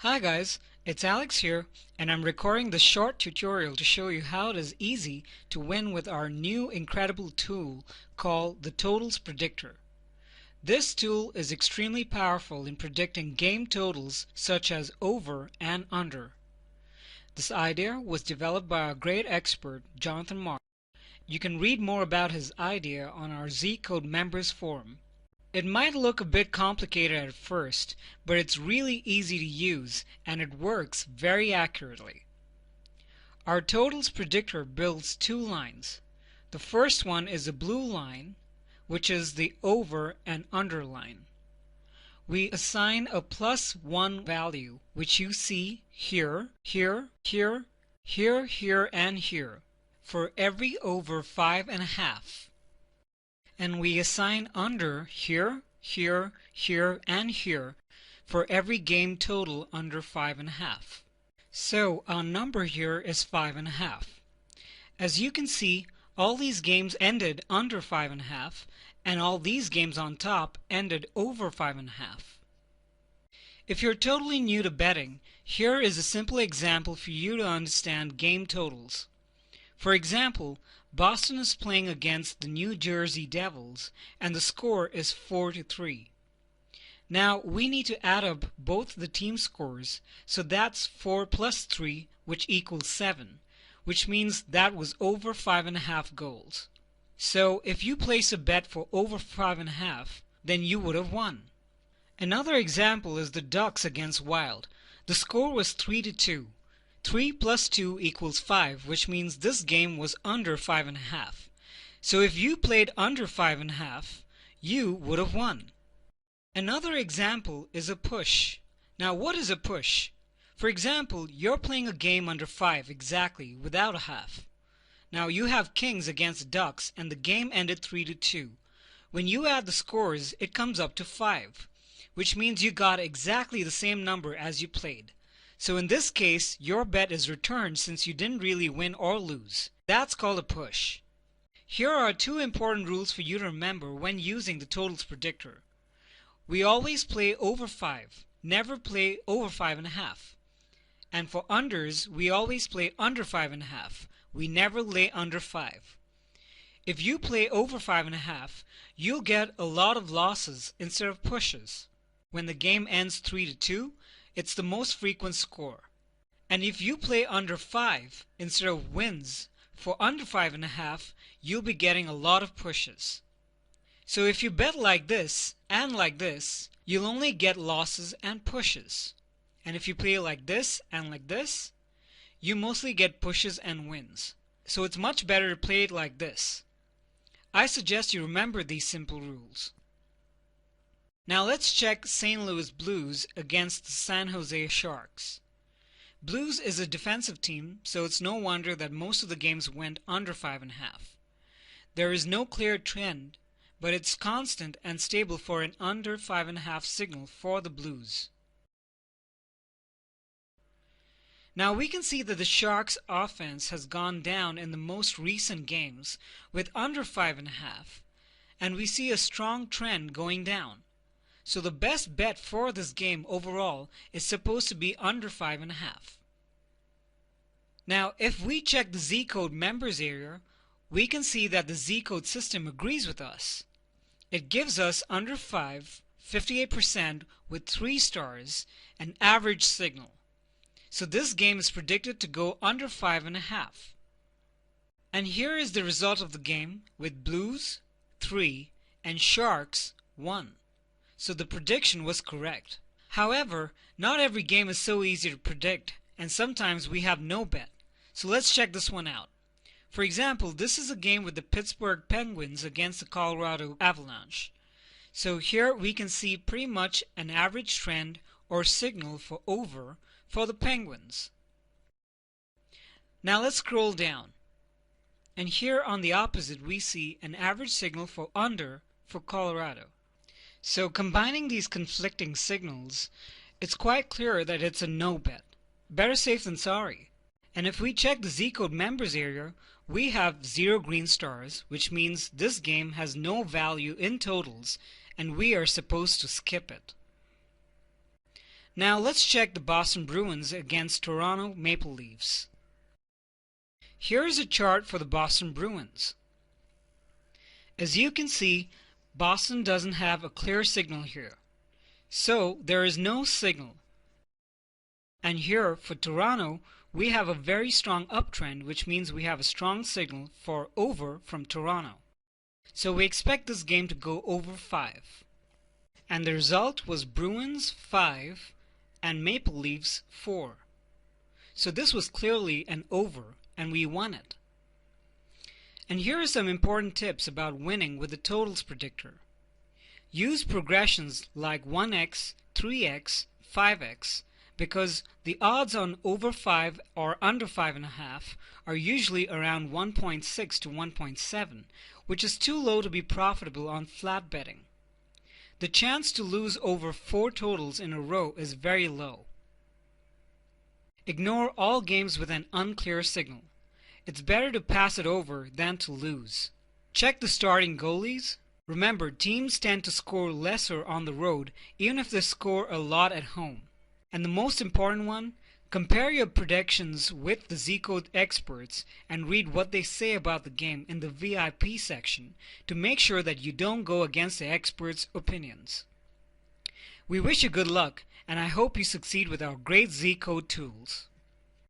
Hi guys, it's Alex here, and I'm recording this short tutorial to show you how it is easy to win with our new incredible tool called the Totals Predictor. This tool is extremely powerful in predicting game totals such as over and under. This idea was developed by our great expert Jonathan Mark. You can read more about his idea on our ZCode members forum. It might look a bit complicated at first, but it's really easy to use and it works very accurately. Our totals predictor builds two lines. The first one is a blue line, which is the over and under line. We assign a +1 value, which you see here, here, here, here, here, and here, for every over 5.5. And we assign under here, here, here, and here for every game total under 5.5. So our number here is 5.5. As you can see, all these games ended under 5.5, and all these games on top ended over 5.5. If you're totally new to betting, here is a simple example for you to understand game totals. For example, Boston is playing against the New Jersey Devils, and the score is 4-3. Now we need to add up both the team scores, so that's 4 plus 3, which equals 7, which means that was over 5.5 goals. So if you place a bet for over 5.5, then you would have won. Another example is the Ducks against Wild. The score was 3-2. 3 plus 2 equals 5, which means this game was under 5.5. So if you played under 5.5, you would have won. Another example is a push. Now what is a push? For example, you're playing a game under 5 exactly, without a half. Now you have Kings against Ducks and the game ended 3-2. When you add the scores, it comes up to 5, which means you got exactly the same number as you played. So in this case, your bet is returned since you didn't really win or lose. That's called a push. Here are two important rules for you to remember when using the totals predictor. We always play over 5, never play over 5.5. And for unders, we always play under 5.5. We never lay under 5. If you play over 5.5, you'll get a lot of losses instead of pushes. When the game ends 3-2, it's the most frequent score. And if you play under 5 instead of wins for under 5.5, you'll be getting a lot of pushes. So if you bet like this and like this, you'll only get losses and pushes. And if you play like this and like this, you mostly get pushes and wins. So it's much better to play it like this. I suggest you remember these simple rules. Now let's check St. Louis Blues against the San Jose Sharks. Blues is a defensive team, so it's no wonder that most of the games went under 5.5. There is no clear trend, but it's constant and stable for an under 5.5 signal for the Blues. Now we can see that the Sharks' offense has gone down in the most recent games with under 5.5, and we see a strong trend going down. So the best bet for this game overall is supposed to be under 5.5. Now if we check the ZCode members area, we can see that the ZCode system agrees with us. It gives us under 5, 58% with 3 stars, an average signal. So this game is predicted to go under 5.5. And here is the result of the game with Blues 3 and Sharks 1. So the prediction was correct. However, not every game is so easy to predict, and sometimes we have no bet. So let's check this one out. For example, this is a game with the Pittsburgh Penguins against the Colorado Avalanche. So here we can see pretty much an average trend or signal for over for the Penguins. Now let's scroll down. And here on the opposite we see an average signal for under for Colorado. So combining these conflicting signals, it's quite clear that it's a no bet. Better safe than sorry. And if we check the ZCode members area, we have 0 green stars, which means this game has no value in totals and we are supposed to skip it. Now let's check the Boston Bruins against Toronto Maple Leafs. Here is a chart for the Boston Bruins. As you can see, Boston doesn't have a clear signal here. So there is no signal. And here for Toronto, we have a very strong uptrend, which means we have a strong signal for over from Toronto. So we expect this game to go over 5. And the result was Bruins 5 and Maple Leafs 4. So this was clearly an over, and we won it. And here are some important tips about winning with the totals predictor. Use progressions like 1x, 3x, 5x, because the odds on over 5 or under 5.5 are usually around 1.6 to 1.7, which is too low to be profitable on flat betting. The chance to lose over 4 totals in a row is very low. Ignore all games with an unclear signal. It's better to pass it over than to lose. Check the starting goalies. Remember, teams tend to score lesser on the road even if they score a lot at home. And the most important one, compare your predictions with the ZCode experts and read what they say about the game in the VIP section to make sure that you don't go against the experts' opinions. We wish you good luck, and I hope you succeed with our great ZCode tools.